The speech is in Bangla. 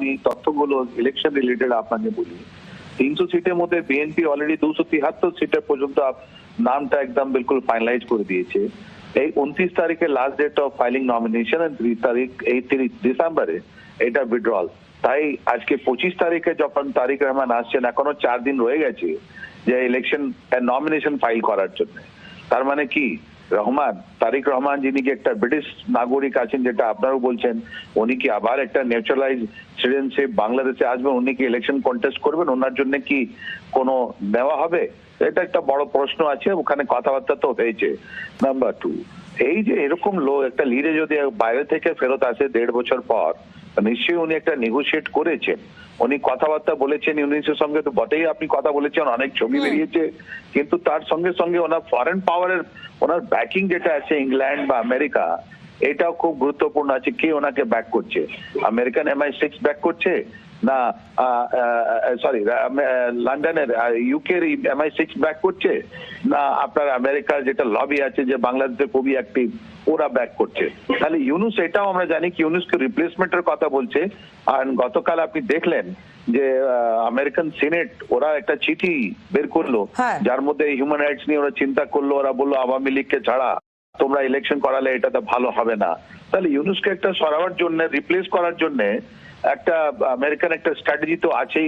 আমি তথ্যগুলো ইলেকশন রিলেটেড আপনাকে বলি। 300 সিটের মধ্যে বিএনপি অলরেডি 273 সিটের পর্যন্ত নামটা একদম বিলকুল ফাইনালাইজ করে দিয়েছে। এই 29 তারিখে last date of filing nomination, 3 তারিখ 30 ডিসেম্বরে এটা উইথড্রল। তাই আজকে 25 তারিখে যখন তারিক রহমান আসছেন, এখনো 4 দিন রয়ে গেছে যে ইলেকশন নমিনেশন ফাইল করার জন্য। তার মানে কি তারিক রহমান যিনি কি একটা ব্রিটিশ নাগরিক আছেন, যেটা আপনারাও বলছেন, উনি কি আবার একটা ন্যাচারালাইজ সিটিজেনশিপ বাংলাদেশে আসবেন? উনি কি ইলেকশন কন্টেস্ট করবেন? ওনার জন্য কি কোনো নেওয়া হবে? এটা একটা বড় প্রশ্ন আছে, ওখানে কথাবার্তা তো হয়েছে। নাম্বার 2, এই যে এরকম লোক একটা লিডে যদি বাইরে থেকে ফেরত আসে 1.5 বছর পর, নিশ্চয়ই উনি একটা নেগোশিয়েট করেছেন, উনি কথাবার্তা বলেছেন ইউনিসের সঙ্গে, তো বটেই আপনি কথা বলেছেন, অনেক ছবি বেরিয়েছে, কিন্তু তার সঙ্গে সঙ্গে ওনার ফরেন পাওয়ারের ওনার ব্যাকিং যেটা আছে ইংল্যান্ড বা আমেরিকা, এটাও খুব গুরুত্বপূর্ণ আছে। কে ওনাকে ব্যাক করছে? আমেরিকান MI6 ব্যাক করছে না সরি লন্ডনের ইউকের MI6 ব্যাক করছে, না আপনার আমেরিকার যেটা লবি আছে যে বাংলাদেশে খুবই অ্যাক্টিভ, ওরা ব্যাক করছে? তাহলে ইউনুস, এটাও আমরা জানি কি ইউনুসকে রিপ্লেসমেন্টের কথা বলছে। আর গতকাল আপনি দেখলেন যে আমেরিকান সিনেট ওরা একটা চিঠি বের করলো, যার মধ্যে হিউম্যান রাইটস নিয়ে ওরা চিন্তা করলো। ওরা বললো আওয়ামী লীগকে ছাড়া তোমরা ইলেকশন করালে এটা তো ভালো হবে না। তাহলে ইউনুসকে একটা সরাবার জন্য, রিপ্লেস করার জন্য একটা আমেরিকান একটা স্ট্র্যাটেজি তো আছেই।